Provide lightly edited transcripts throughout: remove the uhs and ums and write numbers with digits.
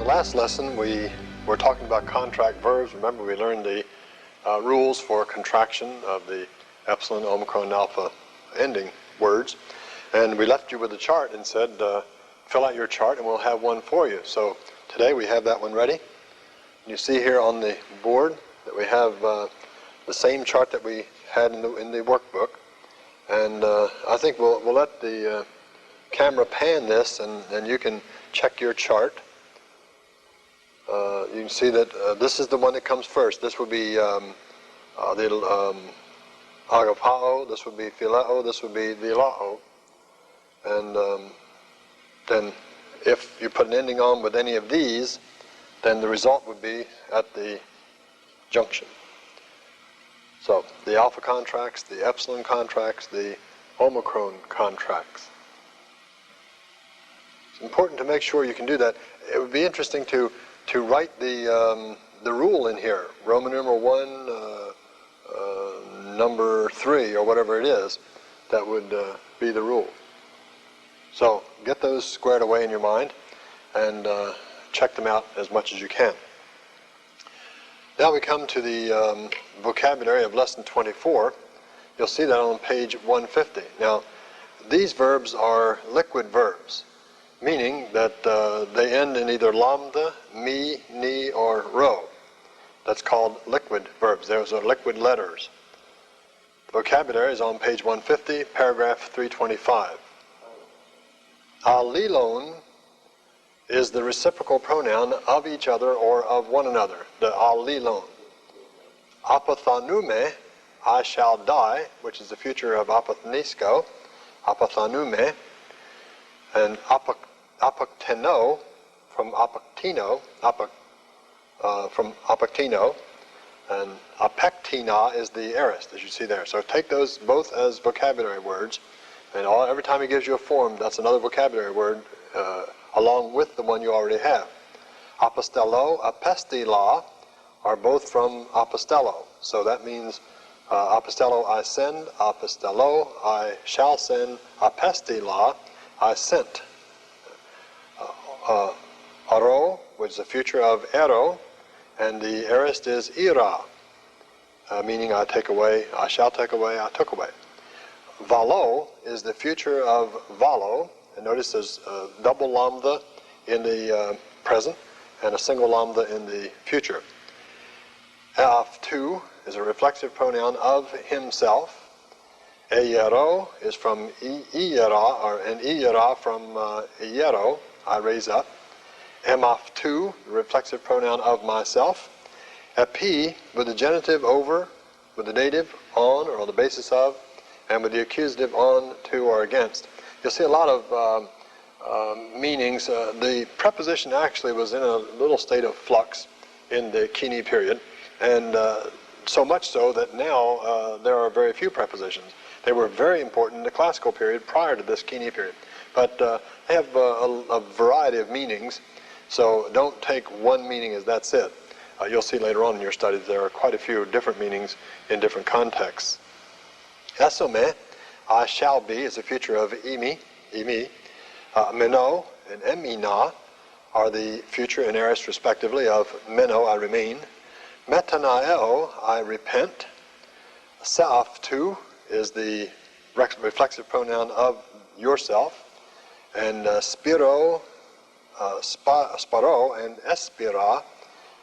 The last lesson we were talking about contract verbs. Remember, we learned the rules for contraction of the epsilon, omicron, and alpha ending words. And we left you with a chart and said, fill out your chart and we'll have one for you. So today we have that one ready. You see here on the board that we have the same chart that we had in the workbook. And I think we'll let the camera pan this and you can check your chart. You can see that this is the one that comes first. This would be the agapao, this would be phileo, this would be the lao. And then if you put an ending on with any of these, then the result would be at the junction. So the alpha contracts, the epsilon contracts, the omicron contracts. It's important to make sure you can do that. It would be interesting to write the rule in here, Roman numeral 1, number 3, or whatever it is, that would be the rule. So get those squared away in your mind and check them out as much as you can. Now we come to the vocabulary of lesson 24. You'll see that on page 150. Now, these verbs are liquid verbs, meaning that they end in either lambda, mi, ni, or ro. That's called liquid verbs. Those are liquid letters. The vocabulary is on page 150, paragraph 325. Alilon is the reciprocal pronoun of each other or of one another, the alilon. Apathanume, I shall die, which is the future of apathnisko, apathanume, and apakteno, from apaktino, and apektina is the aorist, as you see there. So take those both as vocabulary words, and every time he gives you a form, that's another vocabulary word along with the one you already have. Apostello, apestila are both from apostello. So that means apostello, I send, apostello, I shall send, apestila, I sent. Aro, which is the future of ero, and the aorist is ira, meaning I take away, I shall take away, I took away. Valo is the future of valo, and notice there's a double lambda in the present and a single lambda in the future. Aftu is a reflexive pronoun of himself. Eyero is from iyera, or an iyera from iyero, I raise up. Emaftu, the reflexive pronoun of myself. Epi, with the genitive over, with the dative on, or on the basis of, and with the accusative on, to, or against. You'll see a lot of meanings. The preposition actually was in a little state of flux in the Kini period, and so much so that now there are very few prepositions. They were very important in the classical period prior to this Kini period. But they have a variety of meanings, so don't take one meaning as that's it. You'll see later on in your studies there are quite a few different meanings in different contexts. Esome, I shall be, is the future of imi. Meno and emina are the future and aorist respectively of meno, I remain. Metanaeo, I repent. Saaftu is the reflexive pronoun of yourself. And spiro, sparo, and espira,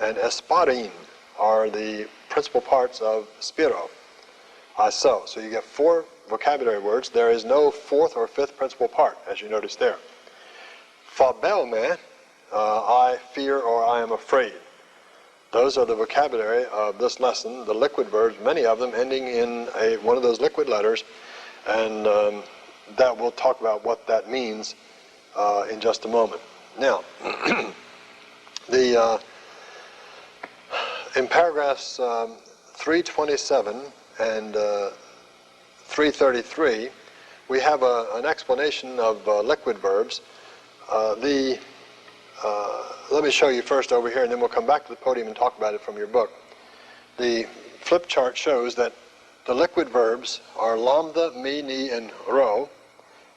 and esparin are the principal parts of spiro. I sow. So you get 4 vocabulary words. There is no 4th or 5th principal part, as you notice there. Fabelme, I fear or I am afraid. Those are the vocabulary of this lesson, the liquid verbs, many of them ending in one of those liquid letters, and that we'll talk about what that means in just a moment. Now, in paragraphs 327 and 333, we have an explanation of liquid verbs. Let me show you first over here, and then we'll come back to the podium and talk about it from your book. The flip chart shows that the liquid verbs are lambda, mi, ni, and ro,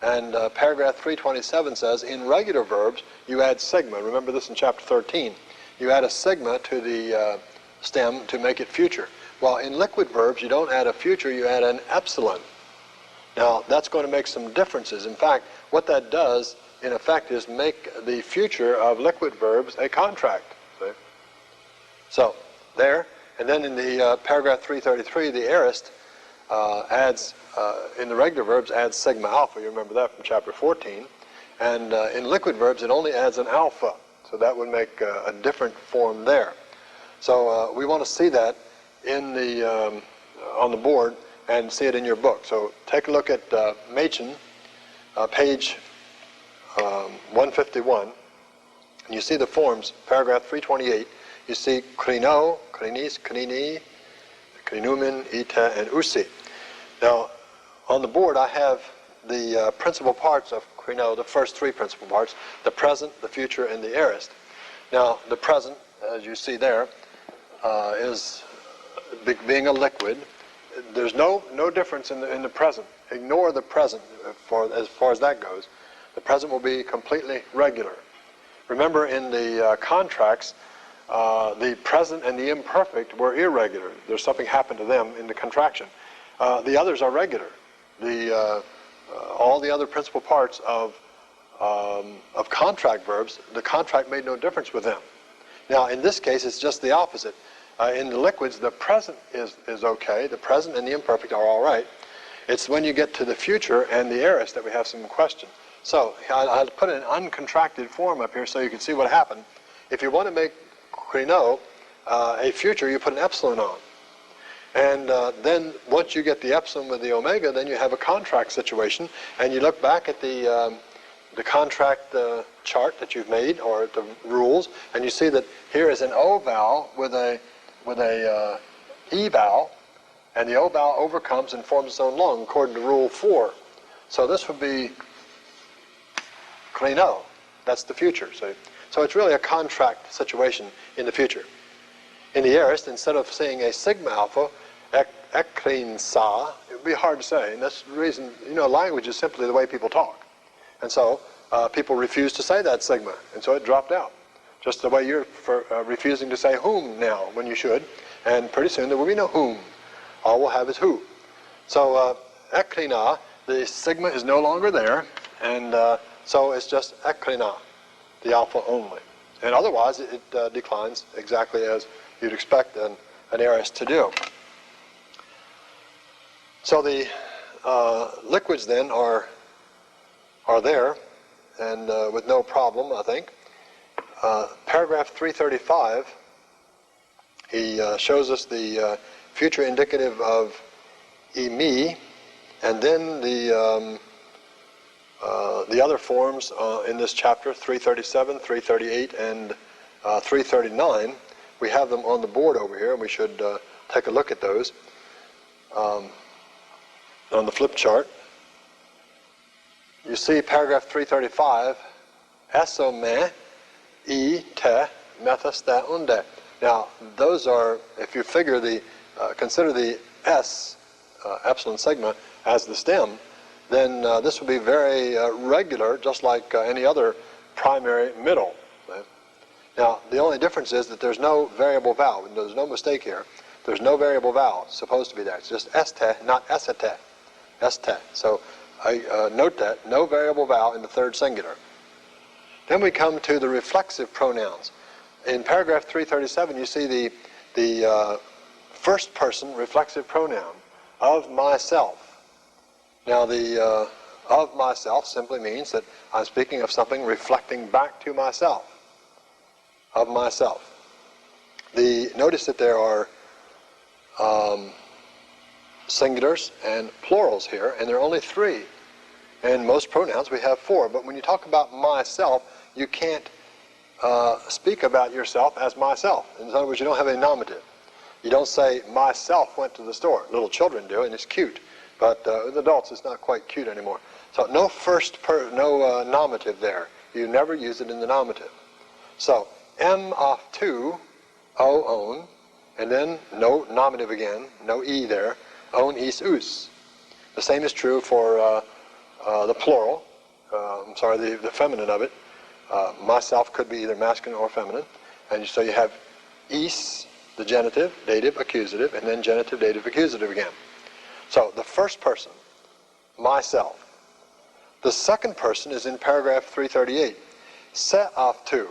And paragraph 327 says, in regular verbs, you add sigma. Remember this in chapter 13. You add a sigma to the stem to make it future. Well, in liquid verbs, you don't add a future, you add an epsilon. Now, that's going to make some differences. In fact, what that does, in effect, is make the future of liquid verbs a contract. See? So, there. And then in the paragraph 333, the aorist adds, in the regular verbs, adds sigma alpha. You remember that from chapter 14. And in liquid verbs, it only adds an alpha. So that would make a different form there. So we want to see that in the, on the board and see it in your book. So take a look at Machen, page 151. And you see the forms, paragraph 328. You see krino, krinis, krini, krinumen, ita, and usi. Now, on the board I have the principal parts of krino, the first three principal parts, the present, the future, and the aorist. Now, the present, as you see there, is being a liquid. There's no difference in the present. Ignore the present as far as that goes. The present will be completely regular. Remember, in the contracts, the present and the imperfect were irregular. There's something happened to them in the contraction. The others are regular. All the other principal parts of contract verbs, the contract made no difference with them. Now, in this case, it's just the opposite. In the liquids, the present is okay. The present and the imperfect are all right. It's when you get to the future and the aorist that we have some question. So I'll put an uncontracted form up here so you can see what happened. If you want to make krino a future, you put an epsilon on. And then once you get the epsilon with the omega, then you have a contract situation. And you look back at the contract chart that you've made, or the rules, and you see that here is an O vowel with a E vowel, and the O vowel overcomes and forms its own lung according to rule 4. So this would be krino. That's the future. So it's really a contract situation in the future. In the aorist, instead of saying a sigma alpha, ekrin sa, it would be hard to say. And that's the reason, language is simply the way people talk. And so people refuse to say that sigma, and so it dropped out. Just the way you're refusing to say whom now, when you should. And pretty soon there will be no whom. All we'll have is who. So ekrina, the sigma is no longer there, and so it's just ekrina, the alpha only. And otherwise it declines exactly as you'd expect an aorist to do. So the liquids then are there, and with no problem, I think. Paragraph 335, he shows us the future indicative of imi, and then the other forms in this chapter, 337, 338, and 339. We have them on the board over here, and we should take a look at those on the flip chart. You see paragraph 335, esome e te methasta unde. Now, those are, if you figure consider the S, epsilon sigma, as the stem, then this will be very regular, just like any other primary middle. Right? Now, the only difference is that there's no variable vowel. There's no mistake here. There's no variable vowel supposed to be there. It's just este, not esete. Este. So note that, no variable vowel in the third singular. Then we come to the reflexive pronouns. In paragraph 337, you see the first person reflexive pronoun, of myself. Now, the of myself simply means that I'm speaking of something reflecting back to myself. Of myself. Notice that there are singulars and plurals here, and there are only 3. In most pronouns we have 4, but when you talk about myself, you can't speak about yourself as myself. In other words, you don't have a nominative. You don't say, myself went to the store. Little children do, and it's cute. But with adults, it's not quite cute anymore. So no nominative there. You never use it in the nominative. So, m of 2, o own, and then no nominative again, no e there, own is us. The same is true for the plural, the feminine of it. Myself could be either masculine or feminine. And so you have is, the genitive, dative, accusative, and then genitive, dative, accusative again. So the first person, myself. The second person is in paragraph 338, se aftu,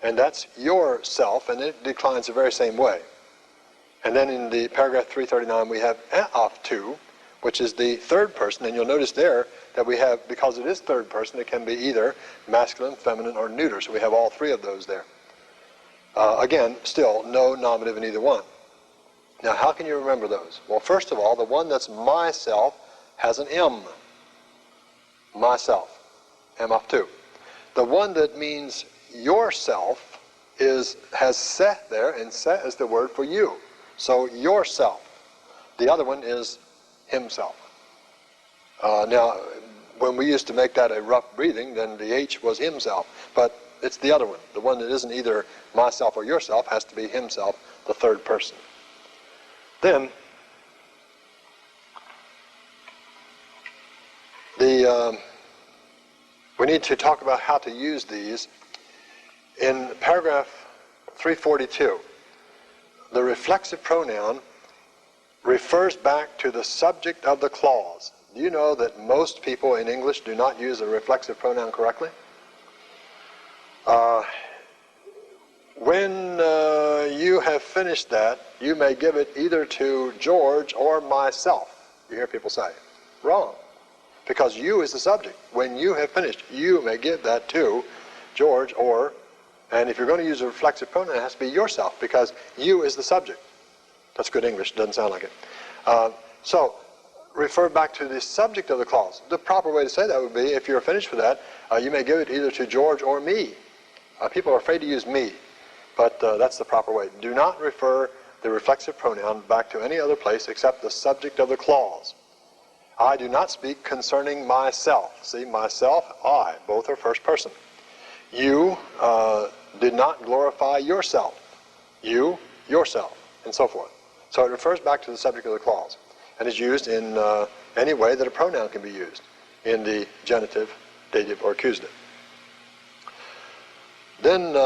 and that's yourself, and it declines the very same way. And then in the paragraph 339 we have e aftu, which is the third person, and you'll notice there that we have, because it is third person, it can be either masculine, feminine, or neuter, so we have all three of those there. Again, still, no nominative in either one. Now, how can you remember those? Well, first of all, the one that's myself has an M. Myself. M aftu. The one that means yourself has se there, and se is the word for you. So, yourself. The other one is himself. Now, when we used to make that a rough breathing, then the H was himself. But it's the other one. The one that isn't either myself or yourself has to be himself, the third person. Then, we need to talk about how to use these. In paragraph 342, the reflexive pronoun refers back to the subject of the clause. Do you know that most people in English do not use the reflexive pronoun correctly? When you have finished that, you may give it either to George or myself. You hear people say, wrong. Because you is the subject. When you have finished, you may give that to George or, and if you're going to use a reflexive pronoun, it has to be yourself, because you is the subject. That's good English, doesn't sound like it. So, refer back to the subject of the clause. The proper way to say that would be, if you're finished with that, you may give it either to George or me. People are afraid to use me, but that's the proper way. Do not refer the reflexive pronoun back to any other place except the subject of the clause. I do not speak concerning myself. See, myself, I, both are first person. You did not glorify yourself. You, yourself, and so forth. So it refers back to the subject of the clause, and is used in any way that a pronoun can be used, in the genitive, dative, or accusative. Then,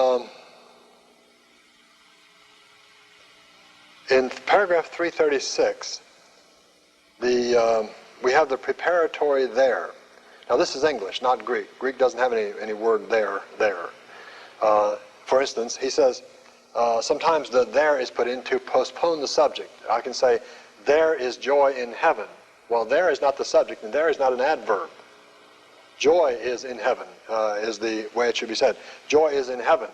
in paragraph 336, we have the preparatory there. Now this is English, not Greek. Greek doesn't have any word there. For instance, he says, sometimes the there is put in to postpone the subject. I can say, there is joy in heaven. Well, there is not the subject, and there is not an adverb. Joy is in heaven, is the way it should be said. Joy is in heaven.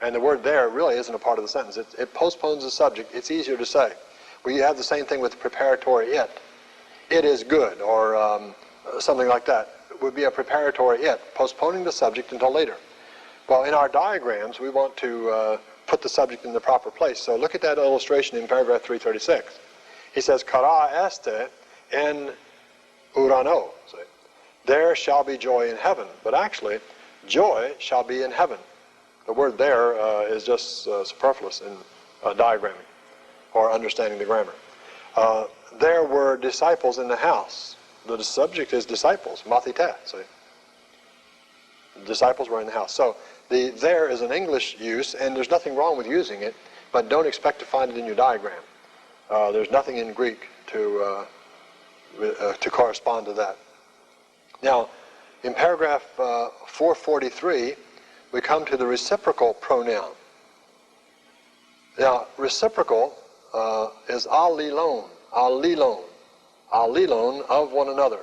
And the word there really isn't a part of the sentence. It postpones the subject. It's easier to say. We have the same thing with the preparatory it. It is good, or something like that. It would be a preparatory it, postponing the subject until later. Well, in our diagrams, we want to put the subject in the proper place. So look at that illustration in paragraph 336. He says, Kara este en urano. See? There shall be joy in heaven. But actually, joy shall be in heaven. The word there is just superfluous in diagramming or understanding the grammar. There were disciples in the house. The subject is disciples, mathite. See? The disciples were in the house. So the there is an English use, and there's nothing wrong with using it, but don't expect to find it in your diagram. There's nothing in Greek to correspond to that. Now, in paragraph 443, we come to the reciprocal pronoun. Now, reciprocal is allelon, allelon, allelon of one another.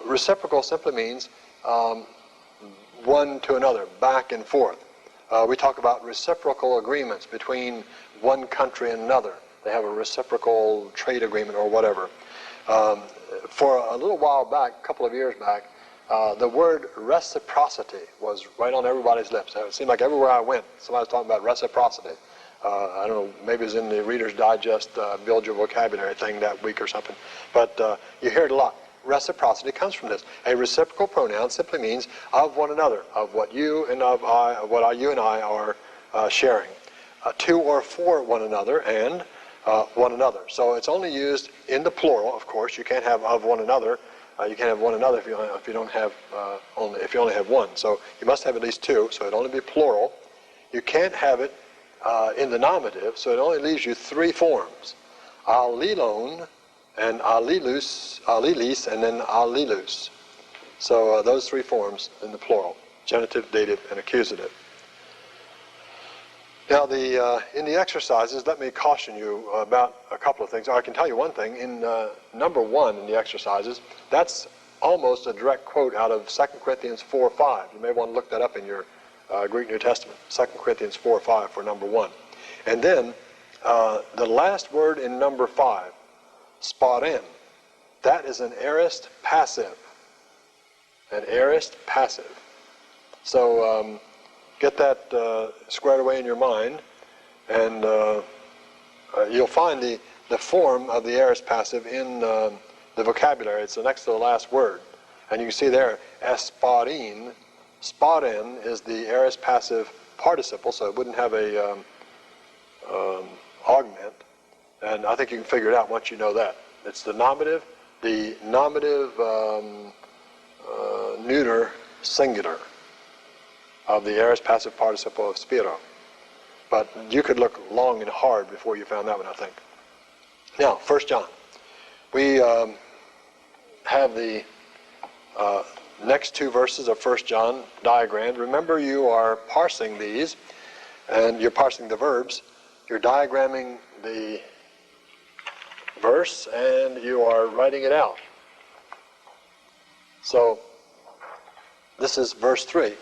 Reciprocal simply means one to another, back and forth. We talk about reciprocal agreements between one country and another. They have a reciprocal trade agreement or whatever. For a little while back, a couple of years back, the word reciprocity was right on everybody's lips. It seemed like everywhere I went, somebody was talking about reciprocity. I don't know, maybe it was in the Reader's Digest Build Your Vocabulary thing that week or something. But you hear it a lot. Reciprocity comes from this. A reciprocal pronoun simply means of one another, of what you and of I, of what you and I are sharing. To or for one another, and one another. So it's only used in the plural, of course. You can't have of one another You can't have one another if you don't have if you only have one. So you must have at least two. So it'd only be plural. You can't have it in the nominative. So it only leaves you three forms: allelon, and allelis, and then allelus. So those three forms in the plural: genitive, dative, and accusative. Now, in the exercises, let me caution you about a couple of things. I can tell you one thing. In number 1 in the exercises, that's almost a direct quote out of 2 Corinthians 4:5. You may want to look that up in your Greek New Testament, 2 Corinthians 4:5 for number 1. And then the last word in number 5, sparen, that is an aorist passive. An aorist passive. So get that squared away in your mind, and you'll find the form of the aorist passive in the vocabulary. It's the next to the last word. And you can see there, esparin. Sparen is the aorist passive participle, so it wouldn't have a augment. And I think you can figure it out once you know that. It's the nominative neuter singular of the aorist passive participle of spiro. But you could look long and hard before you found that one, I think. Now, 1 John. We have the next two verses of 1 John diagrammed. Remember, you are parsing these, and you're parsing the verbs. You're diagramming the verse, and you are writing it out. So, this is verse 3.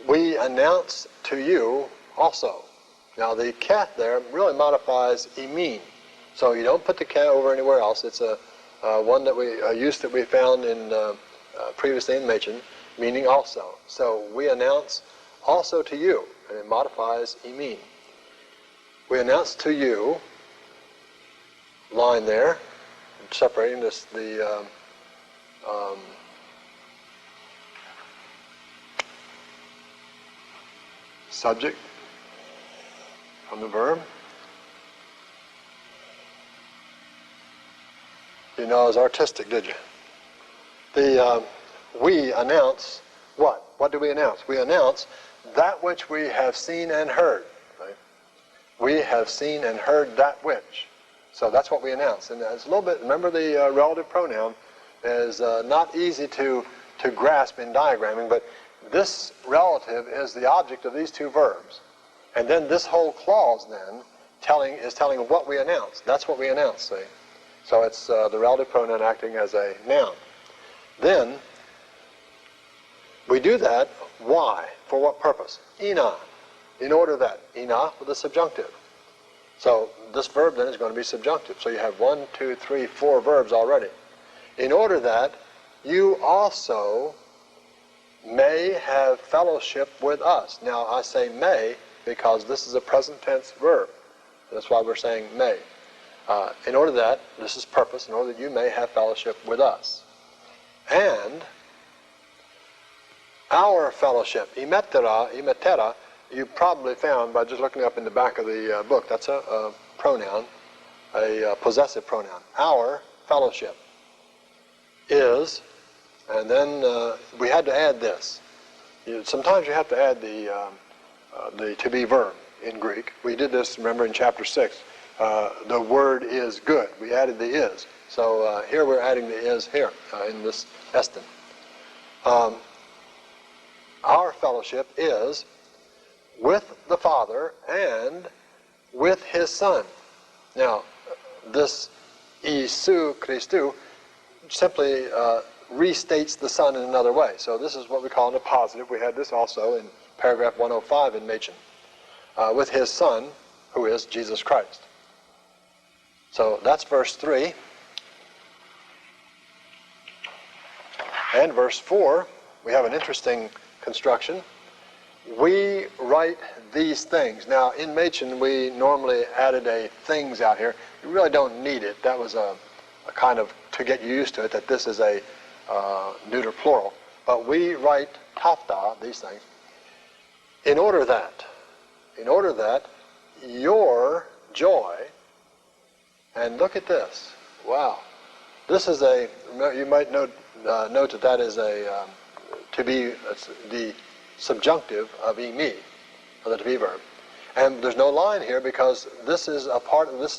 We announce to you also. Now the ket there really modifies imin. So you don't put the ket over anywhere else. It's a use that we found in previously in Machen, meaning also. So we announce also to you, and it modifies imin. We announce to you, line there, separating the subject from the verb. You know, it was artistic, did you? We announce what? What do we announce? We announce that which we have seen and heard. Right? We have seen and heard that which. So that's what we announce. And it's a little bit, remember the relative pronoun is not easy to grasp in diagramming, but this relative is the object of these two verbs. And then this whole clause then is telling what we announce. That's what we announce, see? So it's the relative pronoun acting as a noun. Then we do that. Why? For what purpose? Ina. In order that. Ina with the subjunctive. So this verb then is going to be subjunctive. So you have 1, 2, 3, 4 verbs already. In order that you also may have fellowship with us. Now I say may because this is a present tense verb. That's why we're saying may. In order that, this is purpose, in order that you may have fellowship with us. And our fellowship, imetera, you probably found by just looking up in the back of the book. That's a pronoun, a possessive pronoun. Our fellowship is, and then we had to add this. Sometimes you have to add the to be verb in Greek. We did this, remember, in chapter 6. The word is good. We added the is. So here we're adding the is here in this estin. Our fellowship is with the Father and with His Son. Now, this Isu Christou simply restates the Son in another way. So this is what we call in a positive. We had this also in paragraph 105 in Machen. With His Son, who is Jesus Christ. So that's verse 3. And verse 4, we have an interesting construction. We write these things. Now, in Machen, we normally added a things out here. You really don't need it. That was a kind of to get you used to it, that this is a neuter plural. But we write tafta, these things, in order that your joy, and look at this, wow, this is you might note that is to be the subjunctive of me, of the to be verb. And there's no line here because this is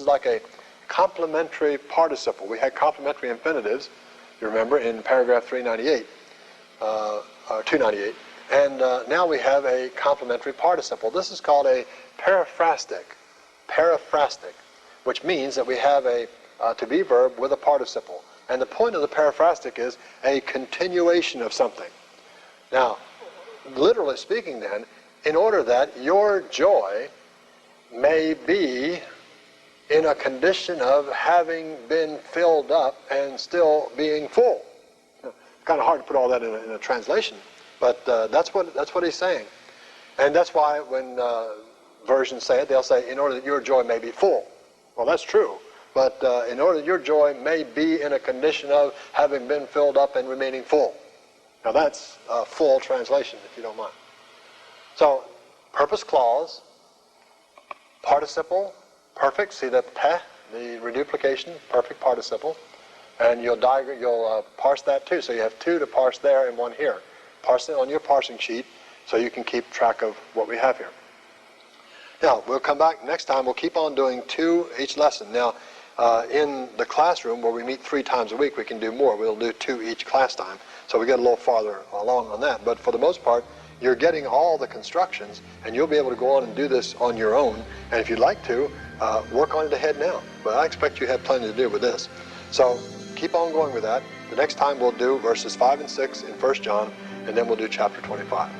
like a complementary participle. We had complementary infinitives, you remember, in paragraph 398, or 298. And now we have a complementary participle. This is called a periphrastic, which means that we have a to be verb with a participle. And the point of the periphrastic is a continuation of something. Now, literally speaking then, in order that your joy may be in a condition of having been filled up and still being full. It's kind of hard to put all that in a translation, but that's what he's saying. And that's why when versions say it, they'll say, in order that your joy may be full. Well, that's true. But in order that your joy may be in a condition of having been filled up and remaining full. Now that's a full translation, if you don't mind. So, purpose clause, participle, perfect. See the pe, the reduplication, perfect participle. And you'll parse that too. So you have two to parse there and one here. Parse it on your parsing sheet so you can keep track of what we have here. Now, we'll come back next time. We'll keep on doing 2 each lesson. Now, in the classroom where we meet 3 times a week, we can do more. We'll do 2 each class time. So we get a little farther along on that. But for the most part, you're getting all the constructions, and you'll be able to go on and do this on your own. And if you'd like to, work on it ahead now. But I expect you have plenty to do with this. So keep on going with that. The next time we'll do verses 5 and 6 in 1 John, and then we'll do chapter 25.